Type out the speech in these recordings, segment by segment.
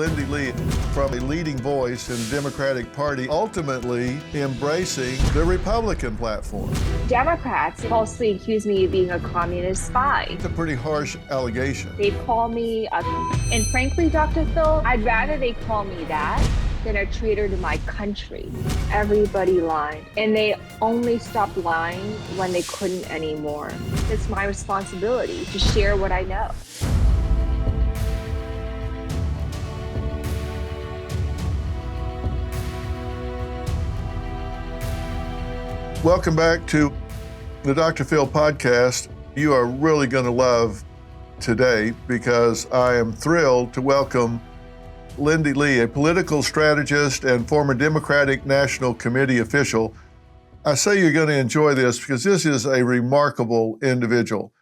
Lindy Lee, from a leading voice in the Democratic Party, ultimately embracing the Republican platform. Democrats falsely accuse me of being a communist spy. It's a pretty harsh allegation. They call me and frankly, Dr. Phil, I'd rather they call me that than a traitor to my country. Everybody lied, and they only stopped lying when they couldn't anymore. It's my responsibility to share what I know. Welcome back to the Dr. Phil podcast. You are really going to love today because I am thrilled to welcome Lindy Lee, a political strategist and former Democratic National Committee official. I say you're going to enjoy this because this is a remarkable individual,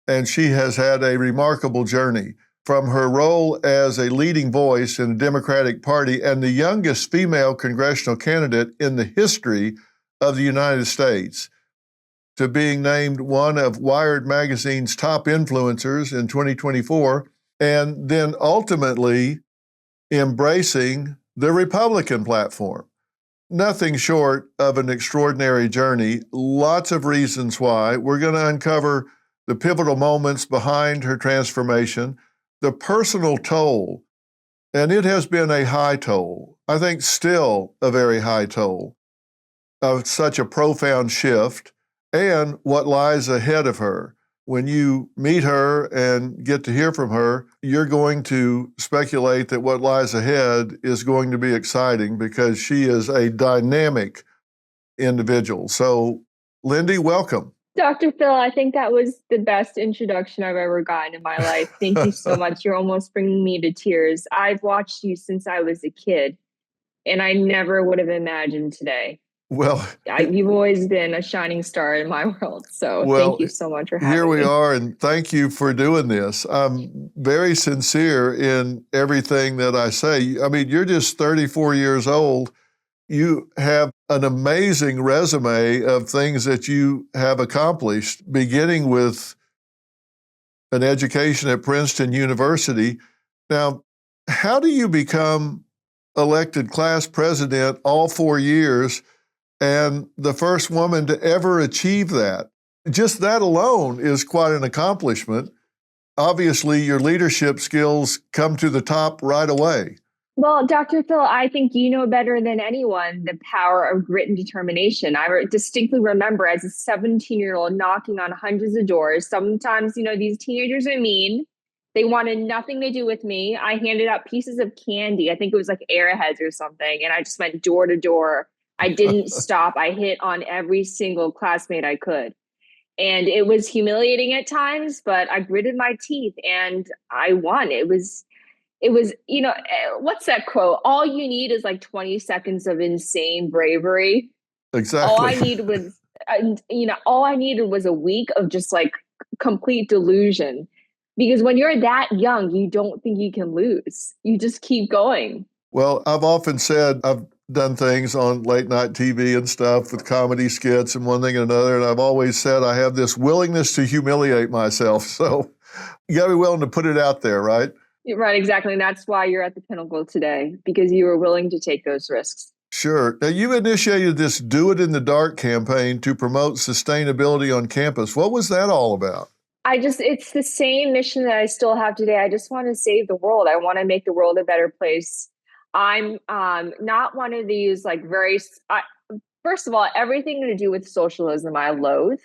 and she has had a remarkable journey from her role as a leading voice in the Democratic Party and the youngest female congressional candidate in the history of the United States, to being named one of Wired magazine's top influencers in 2024, and then ultimately embracing the Republican platform. Nothing short of an extraordinary journey. Lots of reasons why. We're going to uncover the pivotal moments behind her transformation, the personal toll, and it has been a high toll. I think still a very high toll of such a profound shift, and what lies ahead of her. When you meet her and get to hear from her, you're going to speculate that what lies ahead is going to be exciting because she is a dynamic individual. So, Lindy, welcome. Dr. Phil, I think that was the best introduction I've ever gotten in my life. Thank you so much. You're almost bringing me to tears. I've watched you since I was a kid, and I never would have imagined today. Well, you've always been a shining star in my world. So thank you so much for having me. Here we are, and thank you for doing this. I'm very sincere in everything that I say. I mean, you're just 34 years old. You have an amazing resume of things that you have accomplished, beginning with an education at Princeton University. Now, how do you become elected class president all 4 years and the first woman to ever achieve that? Just that alone is quite an accomplishment. Obviously, your leadership skills come to the top right away. Well, Dr. Phil, I think you know better than anyone the power of grit and determination. I distinctly remember as a 17-year-old knocking on hundreds of doors. Sometimes, these teenagers are mean. They wanted nothing to do with me. I handed out pieces of candy. I think it was like Airheads or something. And I just went door to door. I didn't stop. I hit on every single classmate I could. And it was humiliating at times, but I gritted my teeth and I won. It was, what's that quote? All you need is like 20 seconds of insane bravery. Exactly. All I needed was a week of just like complete delusion. Because when you're that young, you don't think you can lose. You just keep going. Well, I've often said I've done things on late night TV and stuff with comedy skits and one thing and another. And I've always said I have this willingness to humiliate myself. So you got to be willing to put it out there, right? Right, exactly. And that's why you're at the pinnacle today, because you were willing to take those risks. Sure. Now, you initiated this Do It in the Dark campaign to promote sustainability on campus. What was that all about? It's the same mission that I still have today. I just want to save the world. I want to make the world a better place. I'm not one of these first of all, everything to do with socialism I loathe,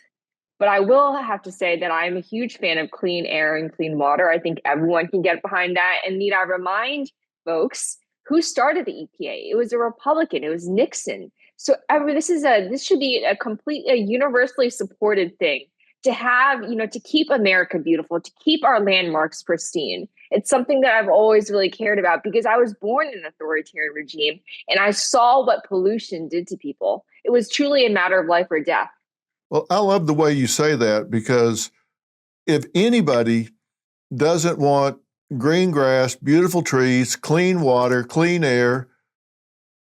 but I will have to say that I'm a huge fan of clean air and clean water. I think everyone can get behind that. And need I remind folks who started the EPA? It was a Republican. It was Nixon. So this should be a universally supported thing to have, to keep America beautiful, to keep our landmarks pristine. It's something that I've always really cared about because I was born in an authoritarian regime and I saw what pollution did to people. It was truly a matter of life or death. Well, I love the way you say that because if anybody doesn't want green grass, beautiful trees, clean water, clean air,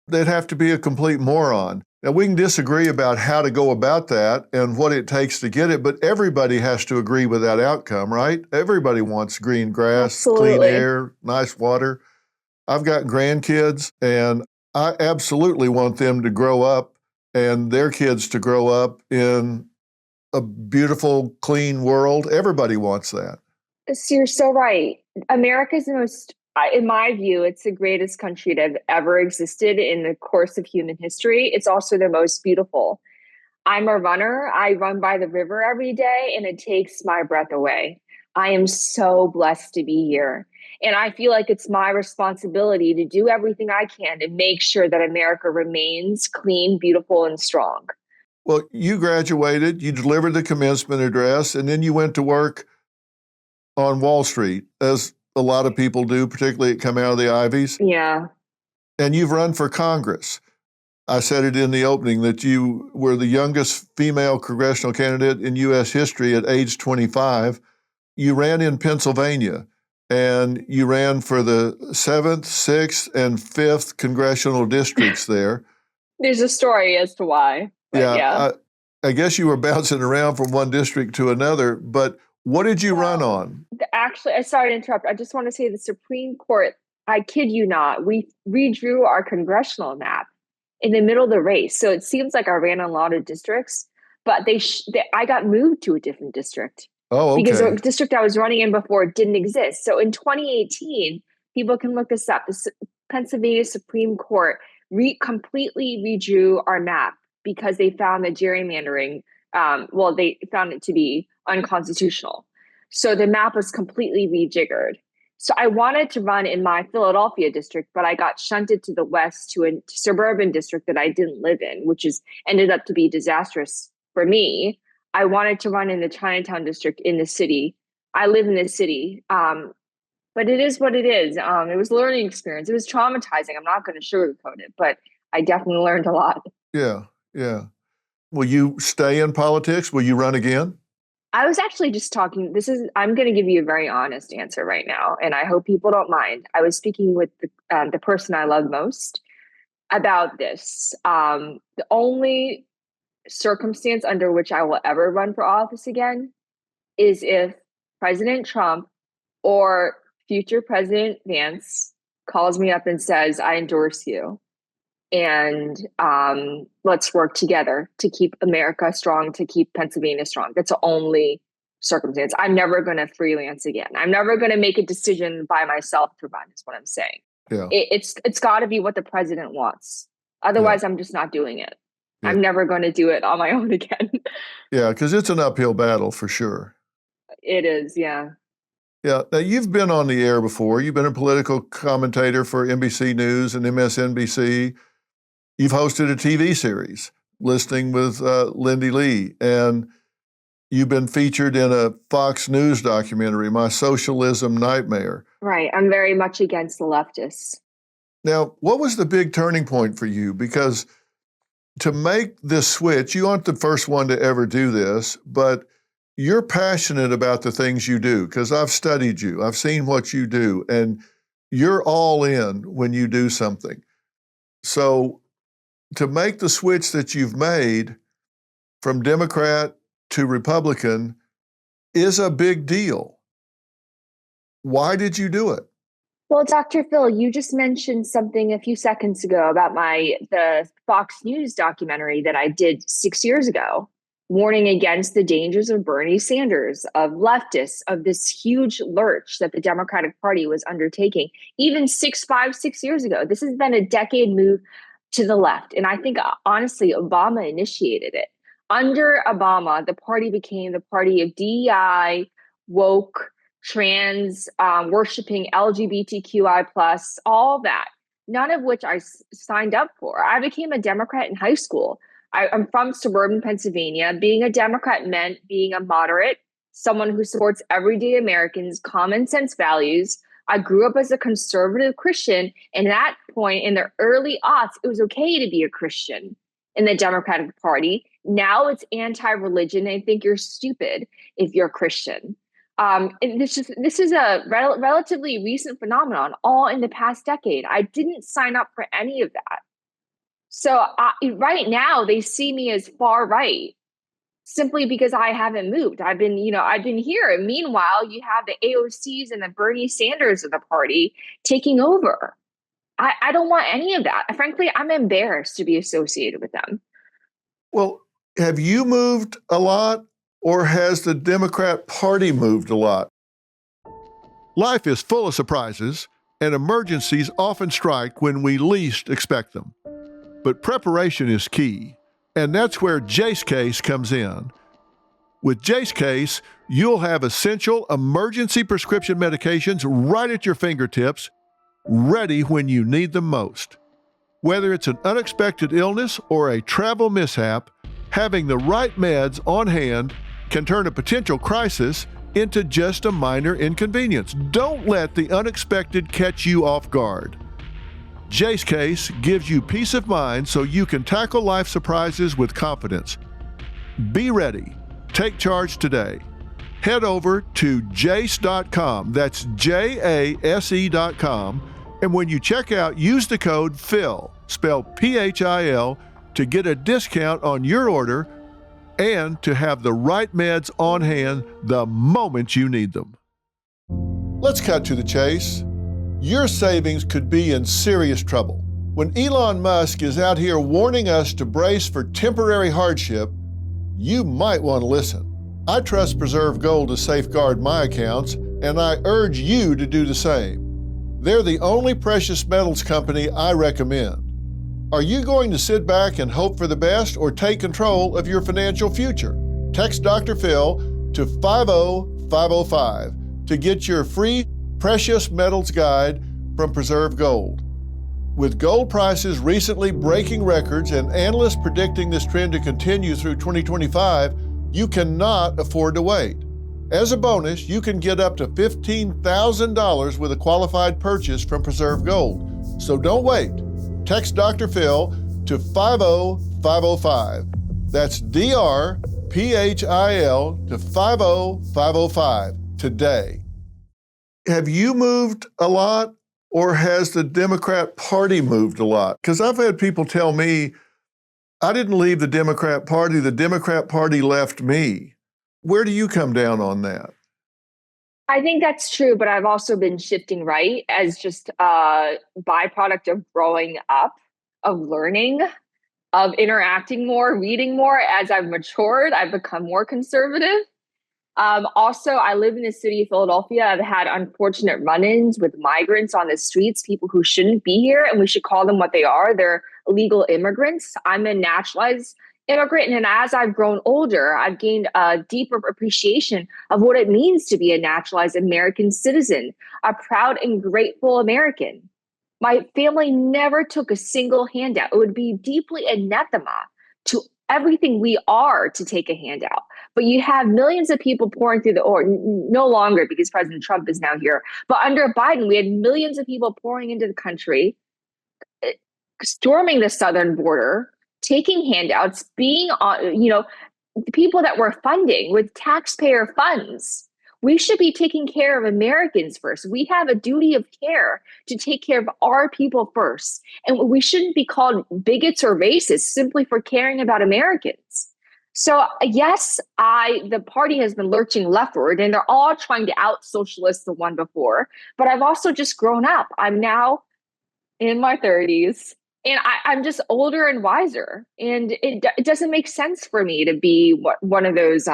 they'd have to be a complete moron. Now, we can disagree about how to go about that and what it takes to get it, but everybody has to agree with that outcome, right? Everybody wants green grass, Absolutely. Clean air, nice water. I've got grandkids, and I absolutely want them to grow up and their kids to grow up in a beautiful, clean world. Everybody wants that. So you're so right. America's the most, in my view, it's the greatest country that have ever existed in the course of human history. It's also the most beautiful. I'm a runner. I run by the river every day, and it takes my breath away. I am so blessed to be here. And I feel like it's my responsibility to do everything I can to make sure that America remains clean, beautiful, and strong. Well, you graduated, you delivered the commencement address, and then you went to work on Wall Street, as a lot of people do, particularly that come out of the Ivies. Yeah. And you've run for Congress. I said it in the opening that you were the youngest female congressional candidate in U.S. history at age 25. You ran in Pennsylvania, and you ran for the 7th, 6th, and 5th congressional districts there. There's a story as to why. Yeah. I guess you were bouncing around from one district to another, but what did you run on? Actually, I sorry to interrupt. I just want to say the Supreme Court, I kid you not, we redrew our congressional map in the middle of the race. So it seems like I ran a lot of districts, but I got moved to a different district. Oh, okay. Because the district I was running in before didn't exist. So in 2018, people can look this up. The Pennsylvania Supreme Court completely redrew our map because they found the gerrymandering, they found it to be unconstitutional. So the map was completely rejiggered. So I wanted to run in my Philadelphia district, but I got shunted to the west to a suburban district that I didn't live in, which ended up to be disastrous for me. I wanted to run in the Chinatown district in the city. I live in the city, but it is what it is. It was a learning experience. It was traumatizing. I'm not going to sugarcoat it, but I definitely learned a lot. Yeah, yeah. Will you stay in politics? Will you run again? I was actually just talking. I'm going to give you a very honest answer right now, and I hope people don't mind. I was speaking with the person I love most about this. The only circumstance under which I will ever run for office again is if President Trump or future President Vance calls me up and says, I endorse you. And let's work together to keep America strong, to keep Pennsylvania strong. That's the only circumstance. I'm never going to freelance again. I'm never going to make a decision by myself to run, is what I'm saying. Yeah. It's got to be what the president wants. Otherwise, I'm just not doing it. Yeah. I'm never going to do it on my own again. Yeah, because it's an uphill battle for sure. It is, yeah. Yeah. Now, you've been on the air before. You've been a political commentator for NBC News and MSNBC. You've hosted a TV series, Listening with Lindy Lee, and you've been featured in a Fox News documentary, My Socialism Nightmare. Right. I'm very much against the leftists. Now, what was the big turning point for you? Because to make this switch, you aren't the first one to ever do this, but you're passionate about the things you do, because I've studied you. I've seen what you do, and you're all in when you do something. So to make the switch that you've made from Democrat to Republican is a big deal. Why did you do it? Well, Dr. Phil, you just mentioned something a few seconds ago about the Fox News documentary that I did 6 years ago, warning against the dangers of Bernie Sanders, of leftists, of this huge lurch that the Democratic Party was undertaking, even 6 years ago. This has been a decade move to the left. And I think, honestly, Obama initiated it. Under Obama, the party became the party of DEI, woke, trans, worshiping LGBTQI+, all that, none of which I signed up for. I became a Democrat in high school. I'm from suburban Pennsylvania. Being a Democrat meant being a moderate, someone who supports everyday Americans' common sense values. I grew up as a conservative Christian, and at that point in the early aughts, it was okay to be a Christian in the Democratic Party. Now it's anti-religion. I think you're stupid if you're Christian. And this is a relatively recent phenomenon, all in the past decade. I didn't sign up for any of that. So right now they see me as far right simply because I haven't moved. I've been here. And meanwhile, you have the AOCs and the Bernie Sanders of the party taking over. I don't want any of that. Frankly, I'm embarrassed to be associated with them. Well, have you moved a lot, or has the Democrat Party moved a lot? Life is full of surprises, and emergencies often strike when we least expect them. But preparation is key, and that's where Jace Case comes in. With Jace Case, you'll have essential emergency prescription medications right at your fingertips, ready when you need them most. Whether it's an unexpected illness or a travel mishap, having the right meds on hand can turn a potential crisis into just a minor inconvenience. Don't let the unexpected catch you off guard. Jace Case gives you peace of mind so you can tackle life surprises with confidence. Be ready. Take charge today. Head over to jace.com. That's JASE.com. And when you check out, use the code PHIL, spelled PHIL, to get a discount on your order and to have the right meds on hand the moment you need them. Let's cut to the chase. Your savings could be in serious trouble. When Elon Musk is out here warning us to brace for temporary hardship, you might want to listen. I trust Preserve Gold to safeguard my accounts, and I urge you to do the same. They're the only precious metals company I recommend. Are you going to sit back and hope for the best or take control of your financial future? Text Dr. Phil to 50505 to get your free precious metals guide from Preserve Gold. With gold prices recently breaking records and analysts predicting this trend to continue through 2025, you cannot afford to wait. As a bonus, you can get up to $15,000 with a qualified purchase from Preserve Gold. So don't wait. Text Dr. Phil to 50505. That's DRPHIL to 50505 today. Have you moved a lot, or has the Democrat Party moved a lot? Because I've had people tell me, I didn't leave the Democrat Party left me. Where do you come down on that? I think that's true, but I've also been shifting right as just a byproduct of growing up, of learning, of interacting more, reading more. As I've matured, I've become more conservative. Also, I live in the city of Philadelphia. I've had unfortunate run-ins with migrants on the streets, people who shouldn't be here, and we should call them what they are. They're illegal immigrants. I'm a naturalized immigrant, and as I've grown older, I've gained a deeper appreciation of what it means to be a naturalized American citizen, a proud and grateful American. My family never took a single handout. It would be deeply anathema to everything we are to take a handout. But you have millions of people pouring through no longer because President Trump is now here. But under Biden, we had millions of people pouring into the country, storming the southern border, taking handouts, being on, the people that we're funding with taxpayer funds. We should be taking care of Americans first. We have a duty of care to take care of our people first. And we shouldn't be called bigots or racists simply for caring about Americans. So yes, the party has been lurching leftward, and they're all trying to out-socialist the one before. But I've also just grown up. I'm now in my 30s, and I'm just older and wiser. And it doesn't make sense for me to be one of those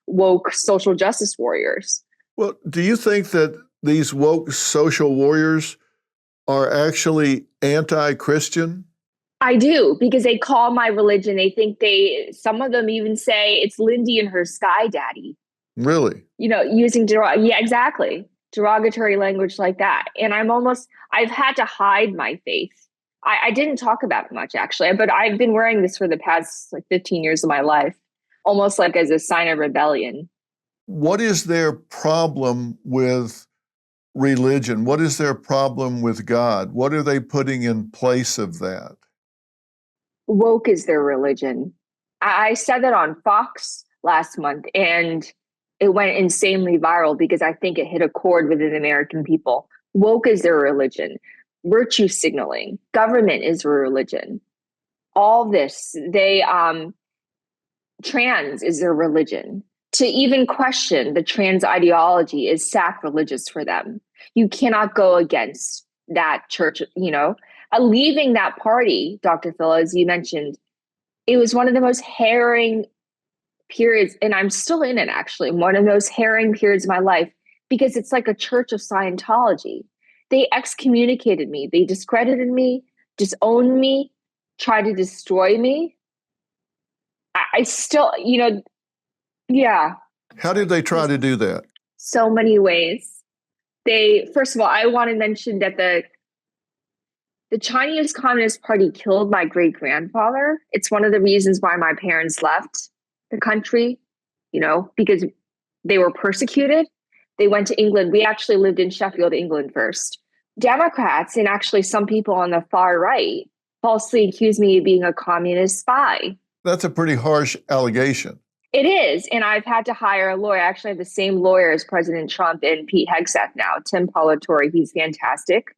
woke social justice warriors. Well, do you think that these woke social warriors are actually anti-Christian? I do, because they call my religion. They think some of them even say it's Lindy and her sky daddy. Really? Using exactly. Derogatory language like that. And I've had to hide my faith. I didn't talk about it much, actually, but I've been wearing this for the past 15 years of my life, almost like as a sign of rebellion. What is their problem with religion? What is their problem with God? What are they putting in place of that? Woke is their religion. I said that on Fox last month, and it went insanely viral because I think it hit a chord with the American people. Woke is their religion. Virtue signaling. Government is their religion. All this, trans is their religion. To even question the trans ideology is sacrilegious for them. You cannot go against that church, leaving that party, Dr. Phil, as you mentioned, it was one of the most harrowing periods, and I'm still in it actually, one of those harrowing periods of my life, because it's like a church of Scientology. They excommunicated me, they discredited me, disowned me, tried to destroy me. I still, yeah. How did they try to do that? So many ways. First of all, I want to mention that the Chinese Communist Party killed my great-grandfather. It's one of the reasons why my parents left the country, because they were persecuted. They went to England. We actually lived in Sheffield, England first. Democrats, and actually some people on the far right, falsely accused me of being a communist spy. That's a pretty harsh allegation. It is. And I've had to hire a lawyer. I actually have the same lawyer as President Trump and Pete Hegseth now, Tim Palatori. He's fantastic.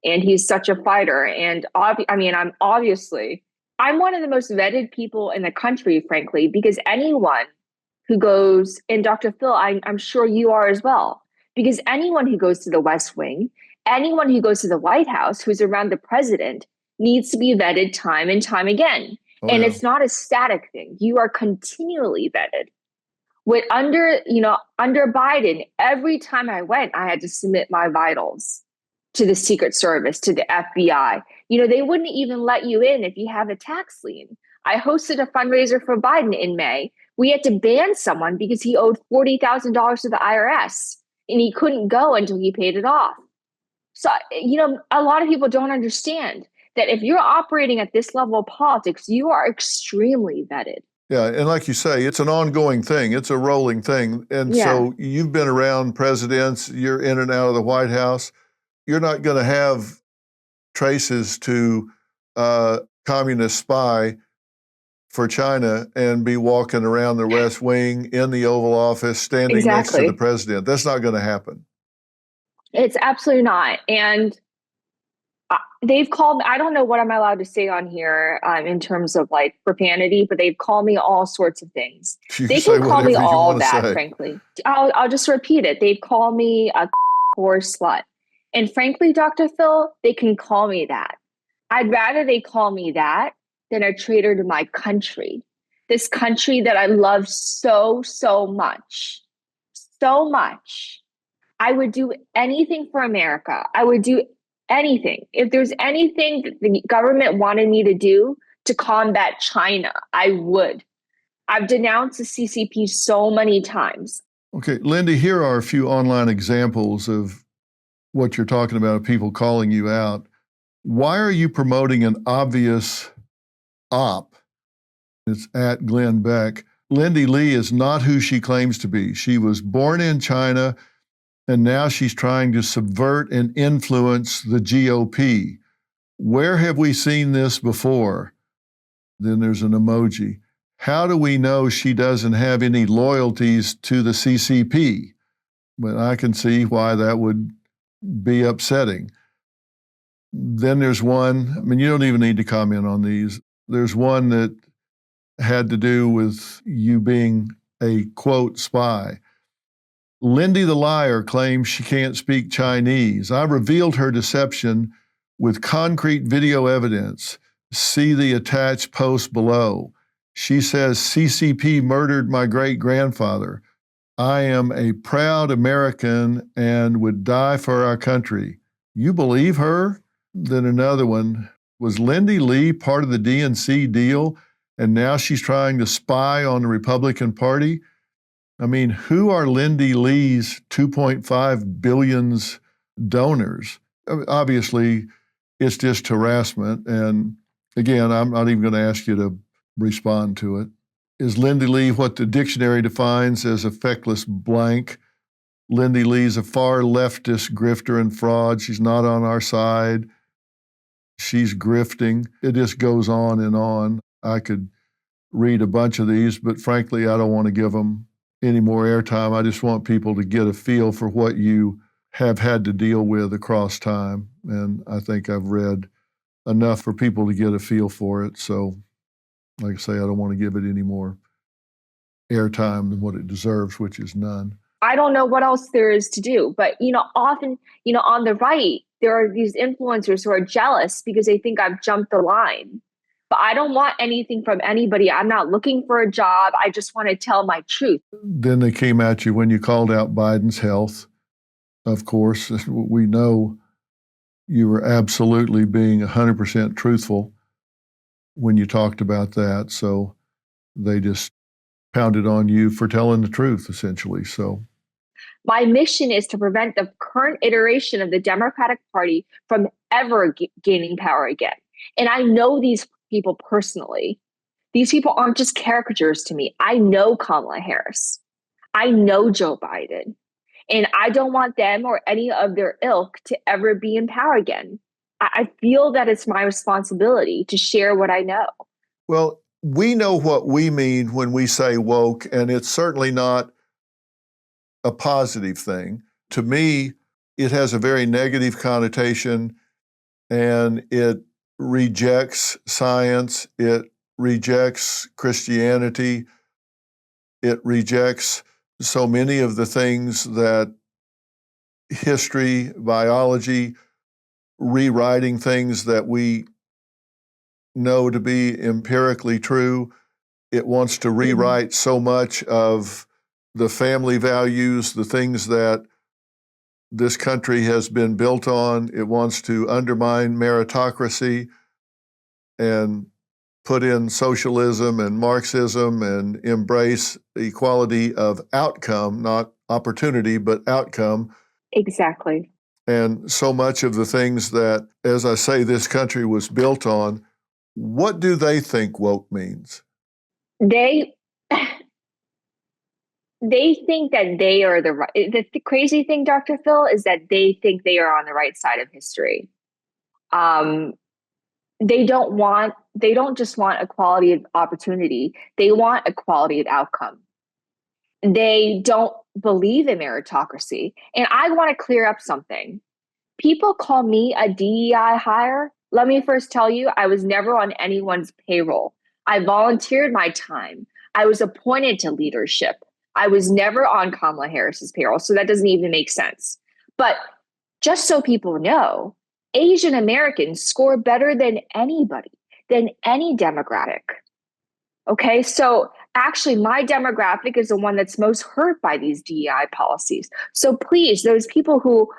And he's such a fighter. And I'm one of the most vetted people in the country, frankly, because anyone who goes, and Dr. Phil, I'm sure you are as well, because anyone who goes to the West Wing, anyone who goes to the White House, who's around the president, needs to be vetted time and time again. And it's not a static thing. You are continually vetted. Under Biden, every time I went, I had to submit my vitals to the Secret Service, to the FBI. They wouldn't even let you in if you have a tax lien. I hosted a fundraiser for Biden in May. We had to ban someone because he owed $40,000 to the IRS and he couldn't go until he paid it off. So, a lot of people don't understand that if you're operating at this level of politics, you are extremely vetted. Yeah, and like you say, it's an ongoing thing. It's a rolling thing. And so you've been around presidents, you're in and out of the White House. You're not going to have traces to communist spy for China and be walking around the West Wing in the Oval Office, standing next to the president. That's not going to happen. It's absolutely not. And they've called, I don't know what I'm allowed to say on here in terms of like profanity, but they've called me all sorts of things. They can call me all that, frankly. I'll just repeat it. They've called me a whore slut. And frankly, Dr. Phil, they can call me that. I'd rather they call me that than a traitor to my country. This country that I love so, so much. So much. I would do anything for America. I would do anything. If there's anything that the government wanted me to do to combat China, I would. I've denounced the CCP so many times. Okay, Lindy, here are a few online examples of what you're talking about, of people calling you out. Why are you promoting an obvious op? It's at Glenn Beck. Lindy Lee is not who she claims to be. She was born in China, and now she's trying to subvert and influence the GOP. Where have we seen this before? Then there's an emoji. How do we know she doesn't have any loyalties to the CCP? But I can see why that would be upsetting. Then there's one, you don't even need to comment on these. There's one that had to do with you being a, quote, spy. Lindy the liar claims she can't speak Chinese. I revealed her deception with concrete video evidence. See the attached post below. She says CCP murdered my great-grandfather. I am a proud American and would die for our country. You believe her? Then another one. Was Lindy Lee part of the DNC deal and now she's trying to spy on the Republican Party? Who are Lindy Lee's 2.5 billion donors? Obviously, it's just harassment. And again, I'm not even going to ask you to respond to it. Is Lindy Lee what the dictionary defines as a feckless blank? Lindy Lee's a far leftist grifter and fraud. She's not on our side. She's grifting. It just goes on and on. I could read a bunch of these, but frankly, I don't want to give them any more airtime. I just want people to get a feel for what you have had to deal with across time. And I think I've read enough for people to get a feel for it. So, like I say, I don't want to give it any more airtime than what it deserves, which is none. I don't know what else there is to do. But, often, on the right, there are these influencers who are jealous because they think I've jumped the line. But I don't want anything from anybody. I'm not looking for a job. I just want to tell my truth. Then they came at you when you called out Biden's health. Of course, we know you were absolutely being 100% truthful when you talked about that. So they just pounded on you for telling the truth, essentially. So my mission is to prevent the current iteration of the Democratic Party from ever gaining power again. And I know these people personally. These people aren't just caricatures to me. I know Kamala Harris. I know Joe Biden. And I don't want them or any of their ilk to ever be in power again. I feel that it's my responsibility to share what I know. Well, we know what we mean when we say woke, and it's certainly not a positive thing. To me, it has a very negative connotation, and it rejects science, it rejects Christianity, it rejects so many of the things that history, biology, rewriting things that we know to be empirically true. It wants to rewrite so much of the family values, the things that this country has been built on. It wants to undermine meritocracy and put in socialism and Marxism and embrace equality of outcome, not opportunity, but outcome. Exactly. And so much of the things that, as I say, this country was built on. What do they think woke means? They think that they are the right. The crazy thing, Dr. Phil, is that they think they are on the right side of history. They don't just want equality of opportunity. They want equality of outcome. They don't believe in meritocracy. And I want to clear up something. People call me a DEI hire. Let me first tell you, I was never on anyone's payroll. I volunteered my time. I was appointed to leadership. I was never on Kamala Harris's payroll, so that doesn't even make sense. But just so people know, Asian Americans score better than anybody, than any demographic. Okay, so actually my demographic is the one that's most hurt by these DEI policies. So please, those people who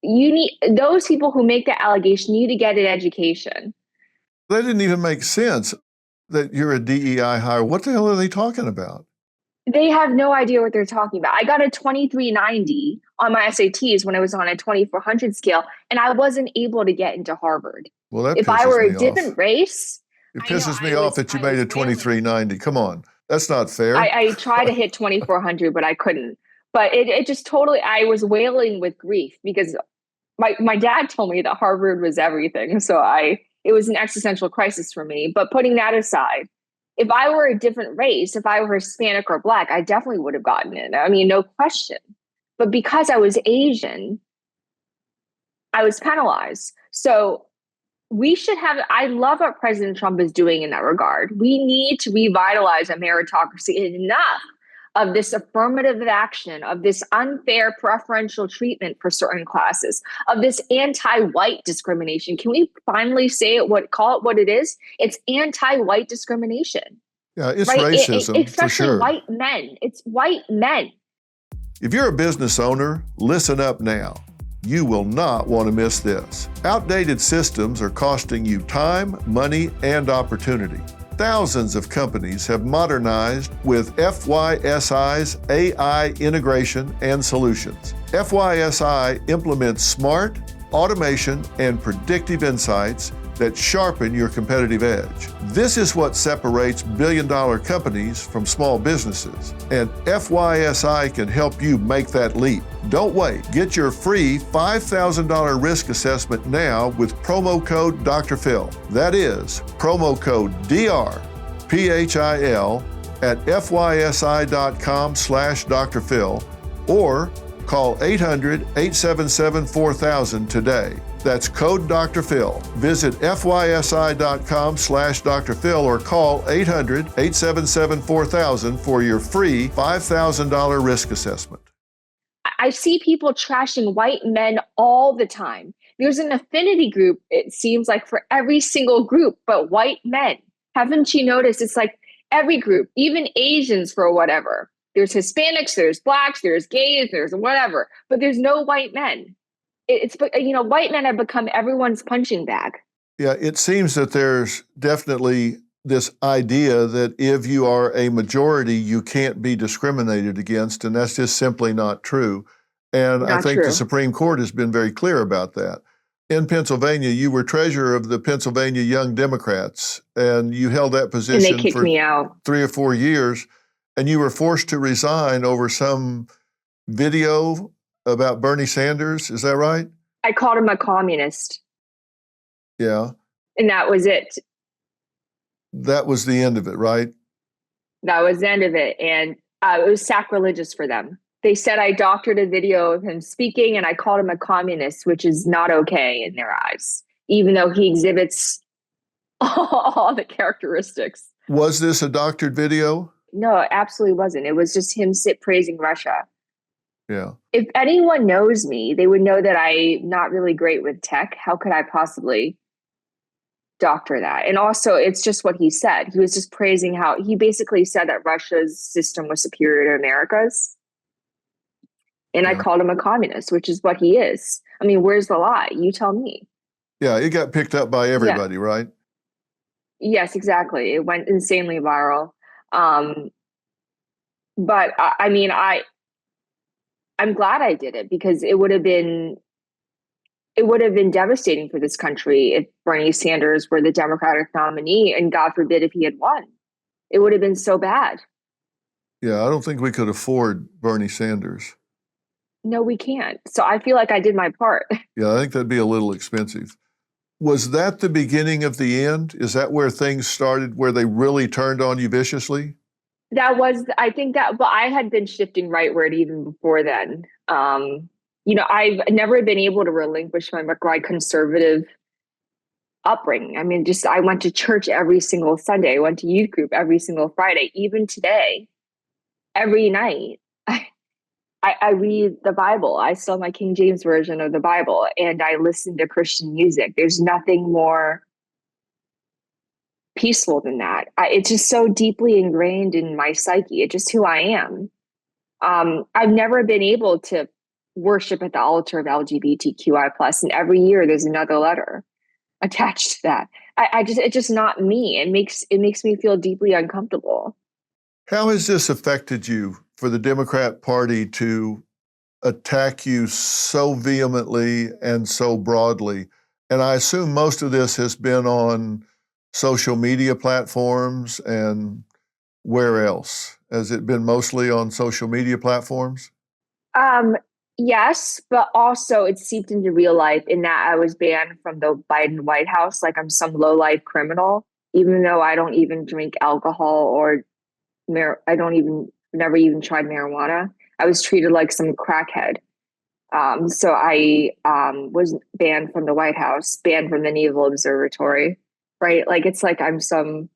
make the allegation need to get an education. That didn't even make sense that you're a DEI hire. What the hell are they talking about? They have no idea what they're talking about. I got a 2390 on my SATs when I was on a 2400 scale, and I wasn't able to get into Harvard. Well, that if I were a different race, it pisses me off that you made a 2390. Come on, that's not fair. I tried to hit 2400, but I couldn't. But it just totally, I was wailing with grief because my dad told me that Harvard was everything. So it was an existential crisis for me. But putting that aside, if I were a different race, if I were Hispanic or Black, I definitely would have gotten in. I mean, no question. But because I was Asian, I was penalized. So I love what President Trump is doing in that regard. We need to revitalize a meritocracy. Enough of this affirmative action, of this unfair preferential treatment for certain classes, of this anti-white discrimination. Can we finally call it what it is? It's anti-white discrimination. Yeah, it's right? Racism, especially for sure. White men. It's white men. If you're a business owner, listen up now. You will not want to miss this. Outdated systems are costing you time, money, and opportunity. Thousands of companies have modernized with FYSI's AI integration and solutions. FYSI implements smart, automation, and predictive insights that sharpen your competitive edge. This is what separates billion-dollar companies from small businesses, and FYSI can help you make that leap. Don't wait. Get your free $5,000 risk assessment now with promo code Dr. Phil. That is promo code DRPHIL at fysi.com/Dr. Phil or call 800-877-4000 today. That's code Dr. Phil. Visit fysi.com/Dr. Phil or call 800-877-4000 for your free $5,000 risk assessment. I see people trashing white men all the time. There's an affinity group, it seems like, for every single group, but white men. Haven't you noticed? It's like every group, even Asians for whatever. There's Hispanics, there's Blacks, there's gays, there's whatever, but there's no white men. It's, white men have become everyone's punching bag. Yeah, it seems that there's definitely this idea that if you are a majority, you can't be discriminated against, and that's just simply not true. And I think the Supreme Court has been very clear about that. In Pennsylvania, you were treasurer of the Pennsylvania Young Democrats, and you held that position and they kicked me out 3 or 4 years, and you were forced to resign over some video about Bernie Sanders. Is that right? I called him a communist. Yeah. And that was it. That was the end of it, right? That was the end of it. And it was sacrilegious for them. They said I doctored a video of him speaking and I called him a communist, which is not okay in their eyes, even though he exhibits all the characteristics. Was this a doctored video? No, it absolutely wasn't. It was just him praising Russia. Yeah. If anyone knows me, they would know that I'm not really great with tech. How could I possibly doctor that? And also, it's just what he said. He was just praising how he basically said that Russia's system was superior to America's. And I called him a communist, which is what he is. I mean, where's the lie? You tell me. Yeah, it got picked up by everybody, right? Yes, exactly. It went insanely viral. But I mean, I'm glad I did it because it would have been devastating for this country if Bernie Sanders were the Democratic nominee, and God forbid if he had won. It would have been so bad. Yeah, I don't think we could afford Bernie Sanders. No, we can't. So I feel like I did my part. Yeah, I think that'd be a little expensive. Was that the beginning of the end? Is that where things started, where they really turned on you viciously? I think that, but I had been shifting rightward even before then. I've never been able to relinquish my conservative upbringing. I mean, I went to church every single Sunday. I went to youth group every single Friday. Even today, every night, I read the Bible. I still have my King James version of the Bible, and I listen to Christian music. There's nothing more peaceful than that. It's just so deeply ingrained in my psyche. It's just who I am. I've never been able to worship at the altar of LGBTQI+, and every year there's another letter attached to that. It's just not me. It makes me feel deeply uncomfortable. How has this affected you for the Democrat Party to attack you so vehemently and so broadly? And I assume most of this has been on social media platforms, and where else? Has it been mostly on social media platforms? Yes, but also it seeped into real life in that I was banned from the Biden White House like I'm some low-life criminal, even though I don't even drink alcohol or never even tried marijuana. I was treated like some crackhead. So I was banned from the White House, banned from the Naval Observatory, right? Like, it's like I'm some,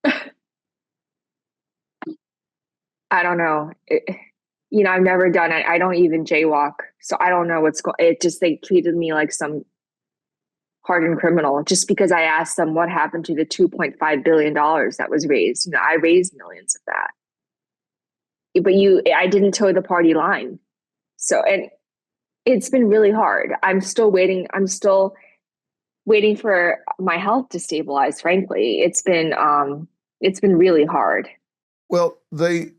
I don't know. I've never done it. I don't even jaywalk. So I don't know what's going, they treated me like some hardened criminal just because I asked them what happened to the $2.5 billion that was raised. I raised millions of that. But I didn't toe the party line. So, and it's been really hard. I'm still waiting for my health to stabilize, frankly. It's been really hard. Well, they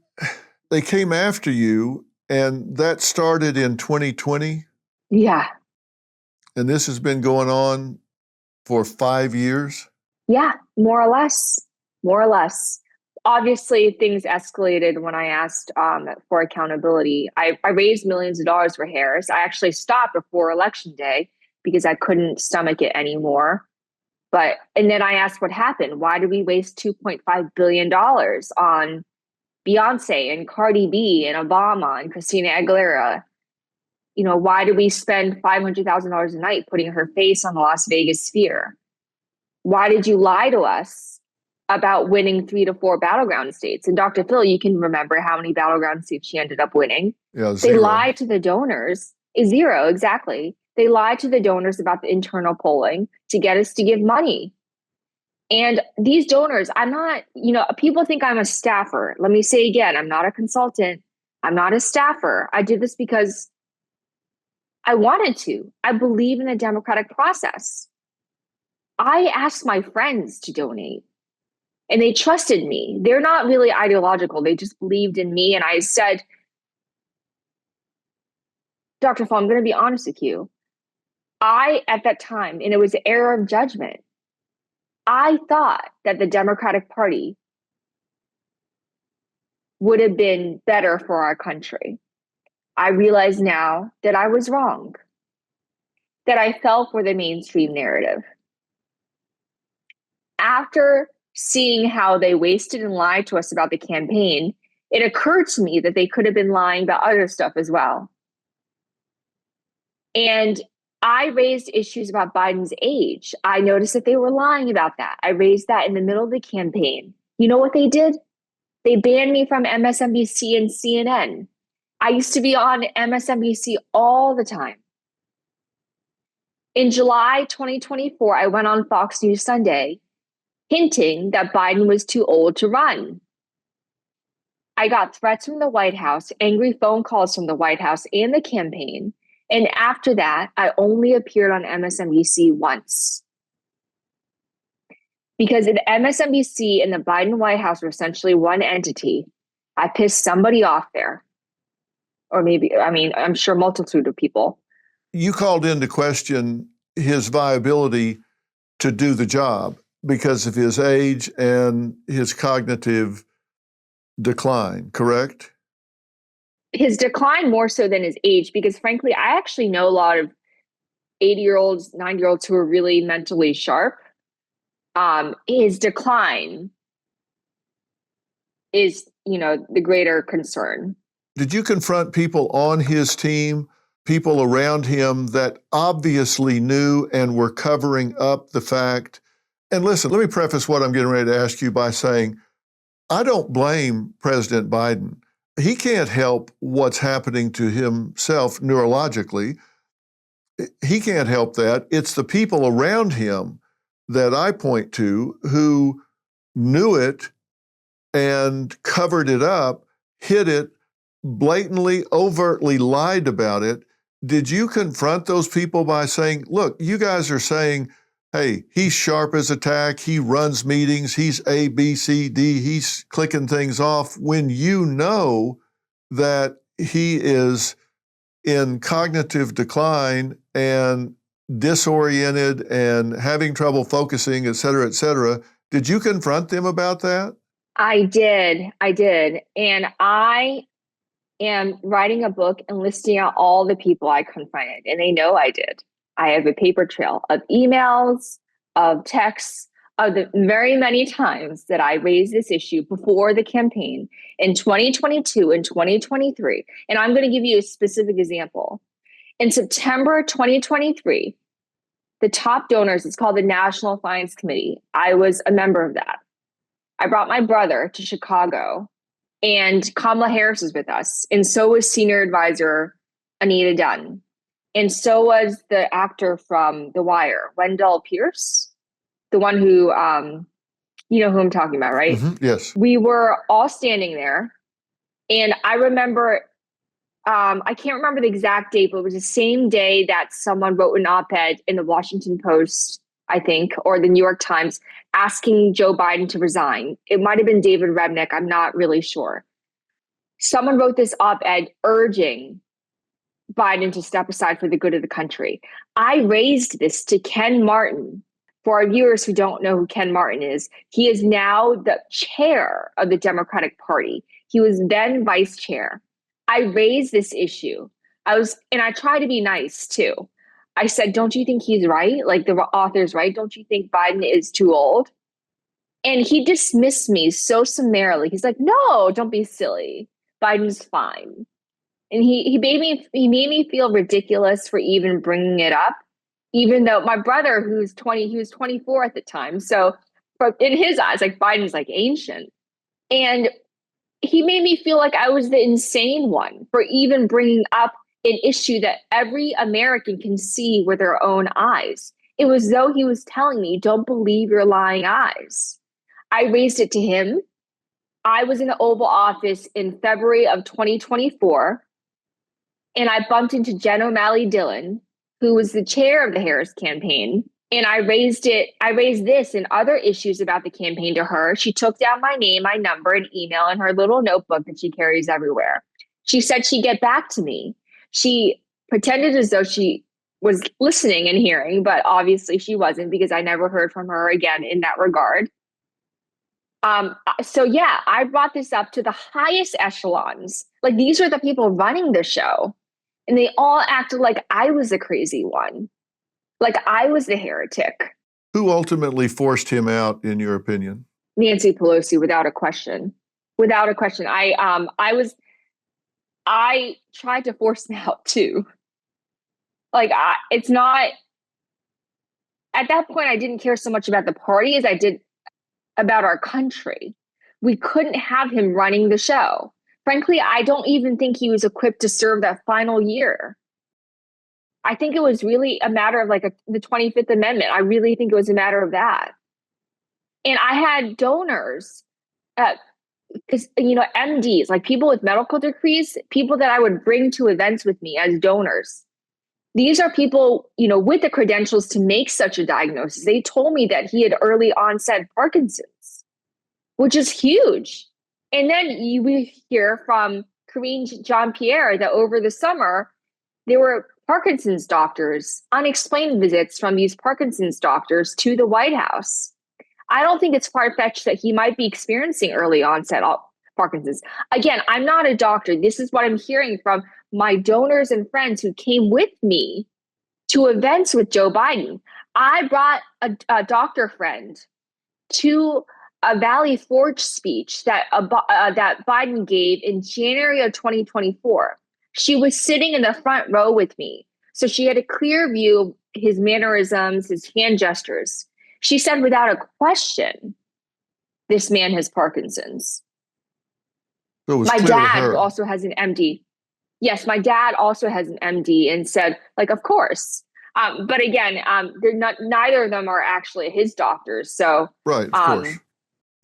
came after you, and that started in 2020? Yeah. And this has been going on for 5 years? Yeah, more or less. Obviously, things escalated when I asked for accountability. I raised millions of dollars for Harris. I actually stopped before Election Day because I couldn't stomach it anymore. And then I asked what happened. Why did we waste $2.5 billion on Beyonce and Cardi B and Obama and Christina Aguilera? Why did we spend $500,000 a night putting her face on the Las Vegas Sphere? Why did you lie to us about winning 3 to 4 battleground states. And Dr. Phil, you can remember how many battleground states she ended up winning. Yeah, They 0. lied to the donors. 0, exactly. They lied to the donors about the internal polling to get us to give money. And these donors, I'm not, people think I'm a staffer. Let me say again, I'm not a consultant. I'm not a staffer. I did this because I wanted to. I believe in the democratic process. I asked my friends to donate and they trusted me. They're not really ideological. They just believed in me. And I said, Dr. Phil, I'm going to be honest with you. At that time, and it was an error of judgment, I thought that the Democratic Party would have been better for our country. I realize now that I was wrong, that I fell for the mainstream narrative. After seeing how they wasted and lied to us about the campaign, it occurred to me that they could have been lying about other stuff as well. And I raised issues about Biden's age. I noticed that they were lying about that. I raised that in the middle of the campaign. You know what they did? They banned me from MSNBC and CNN. I used to be on MSNBC all the time. In July 2024, I went on Fox News Sunday hinting that Biden was too old to run. I got threats from the White House, angry phone calls from the White House and the campaign. And after that, I only appeared on MSNBC once. Because the MSNBC and the Biden White House were essentially one entity. I pissed somebody off there. Or maybe, I'm sure multitude of people. You called into question his viability to do the job because of his age and his cognitive decline, correct? His decline more so than his age, because frankly, I actually know a lot of 80-year-olds, 90-year-olds who are really mentally sharp. His decline is, the greater concern. Did you confront people on his team, people around him that obviously knew and were covering up the fact? And listen, let me preface what I'm getting ready to ask you by saying, I don't blame President Biden. He can't help what's happening to himself neurologically. He can't help that. It's the people around him that I point to who knew it and covered it up, hid it, blatantly, overtly lied about it. Did you confront those people by saying, look, you guys are saying, hey, he's sharp as a tack, he runs meetings, he's A, B, C, D, he's clicking things off, when you know that he is in cognitive decline and disoriented and having trouble focusing, et cetera, et cetera. Did you confront them about that? I did. And I am writing a book and listing out all the people I confronted, and they know I did. I have a paper trail of emails, of texts, of the very many times that I raised this issue before the campaign in 2022 and 2023. And I'm going to give you a specific example. In September 2023, the top donors, it's called the National Finance Committee. I was a member of that. I brought my brother to Chicago, and Kamala Harris was with us. And so was senior advisor Anita Dunn. And so was the actor from The Wire, Wendell Pierce, the one who, you know who I'm talking about, right? Mm-hmm. Yes. We were all standing there. And I remember, I can't remember the exact date, but it was the same day that someone wrote an op-ed in the Washington Post, I think, or the New York Times, asking Joe Biden to resign. It might have been David Rebnick. I'm not really sure. Someone wrote this op-ed urging Biden to step aside for the good of the country. I raised this to Ken Martin. For our viewers who don't know who Ken Martin is, he is now the chair of the Democratic Party. He was then vice chair. I raised this issue. And I try to be nice too. I said, don't you think he's right? Like the author's right. Don't you think Biden is too old? And he dismissed me so summarily. He's like, no, don't be silly. Biden's fine. And he made me feel ridiculous for even bringing it up, even though my brother, he was 24 at the time. So but in his eyes, like Biden's like ancient. And he made me feel like I was the insane one for even bringing up an issue that every American can see with their own eyes. It was though he was telling me, don't believe your lying eyes. I raised it to him. I was in the Oval Office in February of 2024, and I bumped into Jen O'Malley Dillon, who was the chair of the Harris campaign. And I raised this and other issues about the campaign to her. She took down my name, my number, and email in her little notebook that she carries everywhere. She said she'd get back to me. She pretended as though she was listening and hearing, but obviously she wasn't, because I never heard from her again in that regard. So yeah, I brought this up to the highest echelons. Like, these are the people running the show, and they all acted like I was the crazy one. Like I was the heretic. Who ultimately forced him out, in your opinion? Nancy Pelosi, without a question. Without a question. I tried to force him out too. It's not, at that point, I didn't care so much about the party as I did about our country. We couldn't have him running the show. Frankly, I don't even think he was equipped to serve that final year. I think it was really a matter of the 25th Amendment. I really think it was a matter of that. And I had donors, MDs, like people with medical degrees, people that I would bring to events with me as donors. These are people, with the credentials to make such a diagnosis. They told me that he had early onset Parkinson's, which is huge. And then we hear from Karine Jean-Pierre that over the summer, there were Parkinson's doctors, unexplained visits from these Parkinson's doctors to the White House. I don't think it's far-fetched that he might be experiencing early onset Parkinson's. Again, I'm not a doctor. This is what I'm hearing from my donors and friends who came with me to events with Joe Biden. I brought a doctor friend to a Valley Forge speech that Biden gave in January of 2024. She was sitting in the front row with me, so she had a clear view of his mannerisms, his hand gestures. She said without a question, this man has Parkinson's. So it was my clear to dad, her. who also has an MD. Yes, my dad also has an MD, and said, of course. But again, neither of them are actually his doctors. So Right, of course.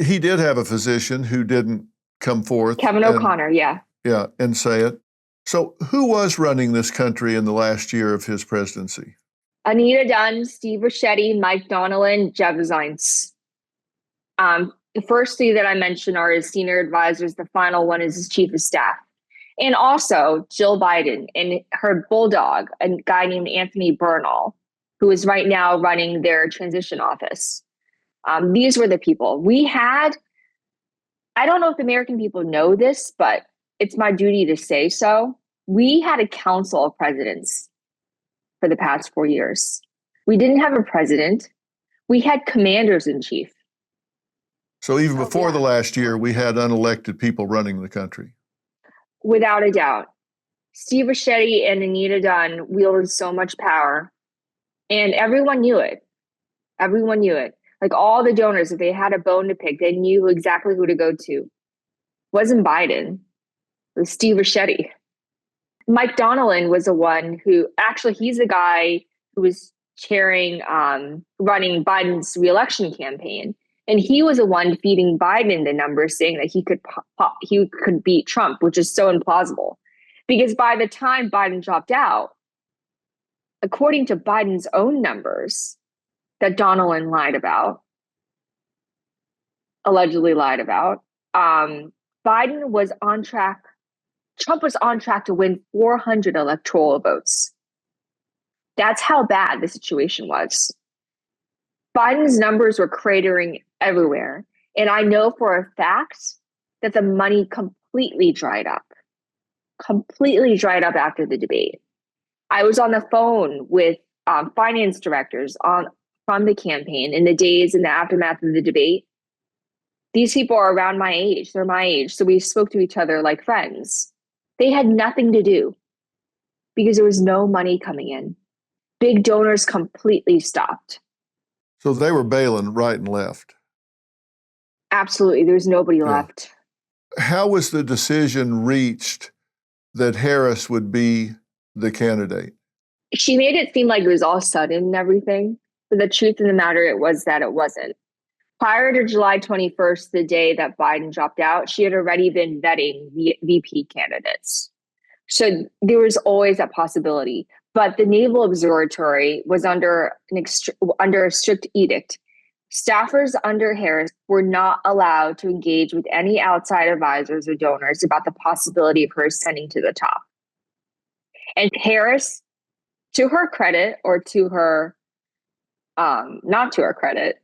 He did have a physician who didn't come forth. Kevin O'Connor, yeah. Yeah, and say it. So who was running this country in the last year of his presidency? Anita Dunn, Steve Ricchetti, Mike Donnellan, Jeff Zients. The first three that I mentioned are his senior advisors. The final one is his chief of staff. And also Jill Biden and her bulldog, a guy named Anthony Bernal, who is right now running their transition office. These were the people we had. I don't know if the American people know this, but it's my duty to say so. We had a council of presidents for the past 4 years. We didn't have a president. We had commanders in chief. So even before the last year, we had unelected people running the country. Without a doubt. Steve Ricchetti and Anita Dunn wielded so much power, and everyone knew it. Everyone knew it. Like all the donors, if they had a bone to pick, they knew exactly who to go to. It wasn't Biden. It was Steve Ricchetti. Mike Donnellan was the one who, actually, he's the guy who was chairing, running Biden's reelection campaign. And he was the one feeding Biden the numbers, saying that he could beat Trump, which is so implausible. Because by the time Biden dropped out, according to Biden's own numbers that Donnellan allegedly lied about, Biden was on track. Trump was on track to win 400 electoral votes. That's how bad the situation was. Biden's numbers were cratering everywhere. And I know for a fact that the money completely dried up after the debate. I was on the phone with finance directors from the campaign in the days in the aftermath of the debate. These people are around my age. They're my age. So we spoke to each other like friends. They had nothing to do because there was no money coming in. Big donors completely stopped. So they were bailing right and left. Absolutely. There's nobody Yeah. left. How was the decision reached that Harris would be the candidate? She made it seem like it was all sudden and everything. But the truth of the matter it was that it wasn't. Prior to July 21st, the day that Biden dropped out, she had already been vetting VP candidates. So there was always that possibility. But the Naval Observatory was under a strict edict. Staffers under Harris were not allowed to engage with any outside advisors or donors about the possibility of her ascending to the top. And Harris, to her credit, or to her not to her credit,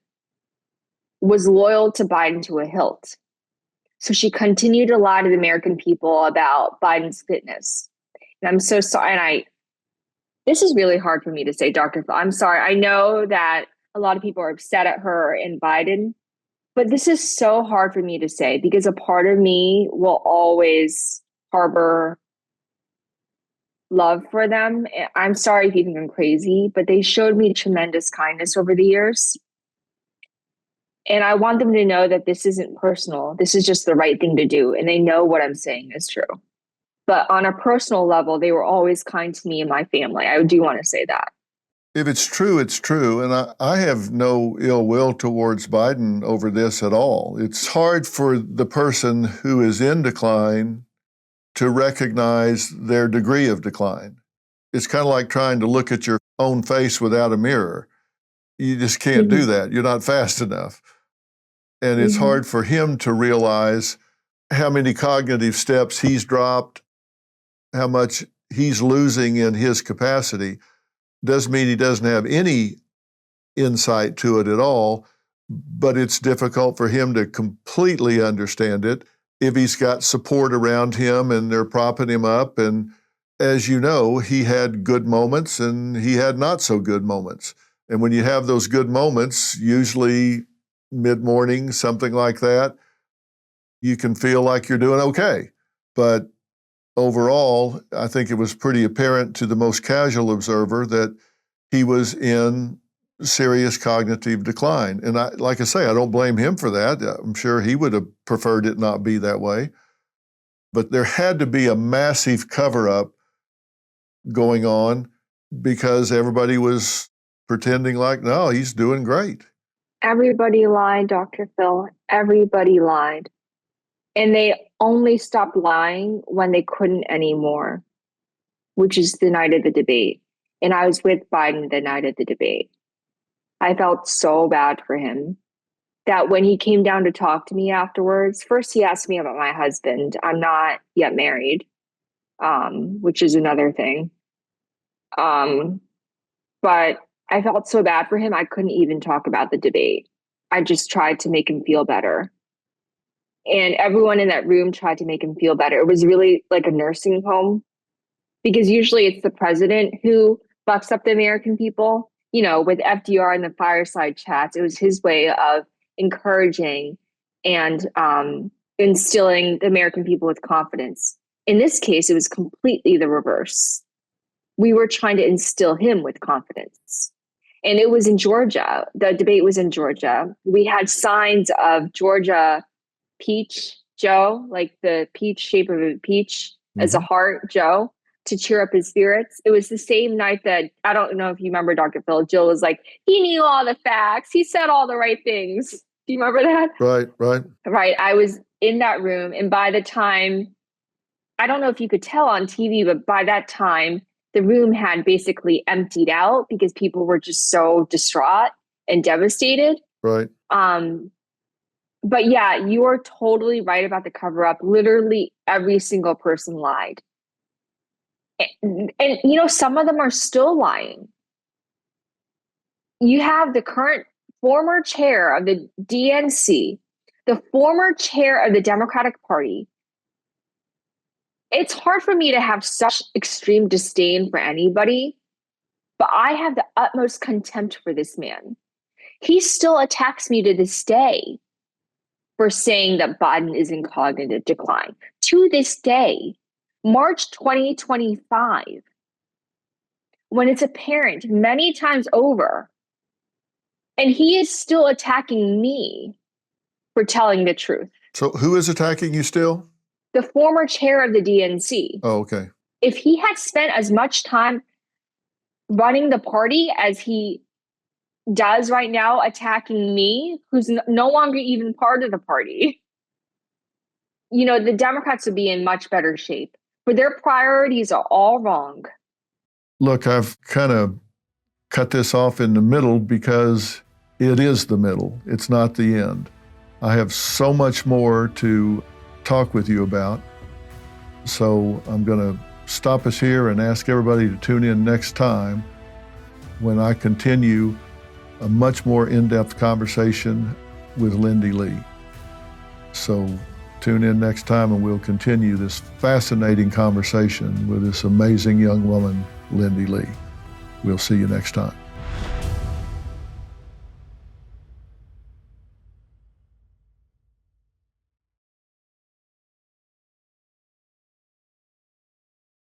was loyal to Biden to a hilt. So she continued to lie to the American people about Biden's fitness. And I'm so sorry. And this is really hard for me to say, Dr. Phil. I'm sorry. I know that a lot of people are upset at her and Biden, but this is so hard for me to say because a part of me will always harbor love for them. I'm sorry if you think I'm crazy, but they showed me tremendous kindness over the years. And I want them to know that this isn't personal. This is just the right thing to do. And they know what I'm saying is true. But on a personal level, they were always kind to me and my family. I do want to say that. If it's true, it's true. And I have no ill will towards Biden over this at all. It's hard for the person who is in decline to recognize their degree of decline. It's kind of like trying to look at your own face without a mirror. You just can't do that. You're not fast enough. And it's hard for him to realize how many cognitive steps he's dropped, how much he's losing in his capacity. Doesn't mean he doesn't have any insight to it at all, but it's difficult for him to completely understand it if he's got support around him and they're propping him up. And as you know, he had good moments and he had not so good moments. And when you have those good moments, usually mid-morning, something like that, you can feel like you're doing okay. But overall, I think it was pretty apparent to the most casual observer that he was in serious cognitive decline. And like I say, I don't blame him for that. I'm sure he would have preferred it not be that way. But there had to be a massive cover-up going on because everybody was pretending like, no, he's doing great. Everybody lied, Dr. Phil. Everybody lied. And they only stopped lying when they couldn't anymore, which is the night of the debate. And I was with Biden the night of the debate. I felt so bad for him that when he came down to talk to me afterwards, first he asked me about my husband. I'm not yet married, which is another thing. But I felt so bad for him, I couldn't even talk about the debate. I just tried to make him feel better. And everyone in that room tried to make him feel better. It was really like a nursing home because usually it's the president who bucks up the American people. You know, with FDR and the fireside chats, it was his way of encouraging and instilling the American people with confidence. In this case, it was completely the reverse. We were trying to instill him with confidence. And it was in Georgia. The debate was in Georgia. We had signs of Georgia peach Joe, like the peach shape of a peach as a heart Joe, to cheer up his spirits. It was the same night that, I don't know if you remember, Dr. Phil, Jill was like, he knew all the facts. He said all the right things. Do you remember that? Right. I was in that room. And by the time, I don't know if you could tell on TV, but by that time, the room had basically emptied out because people were just so distraught and devastated. Right. But yeah, you are totally right about the cover up. Literally every single person lied. And you know, some of them are still lying. You have the current former chair of the DNC, the former chair of the Democratic Party. It's hard for me to have such extreme disdain for anybody, but I have the utmost contempt for this man. He still attacks me to this day for saying that Biden is in cognitive decline. To this day, March 2025, when it's apparent many times over, and he is still attacking me for telling the truth. So who is attacking you still? The former chair of the DNC. Oh, okay. If he had spent as much time running the party as he does right now attacking me, who's no longer even part of the party, the Democrats would be in much better shape. But their priorities are all wrong. Look, I've kind of cut this off in the middle because it is the middle. It's not the end. I have so much more to talk with you about. So I'm going to stop us here and ask everybody to tune in next time when I continue a much more in-depth conversation with Lindy Lee. So tune in next time and we'll continue this fascinating conversation with this amazing young woman, Lindy Lee. We'll see you next time.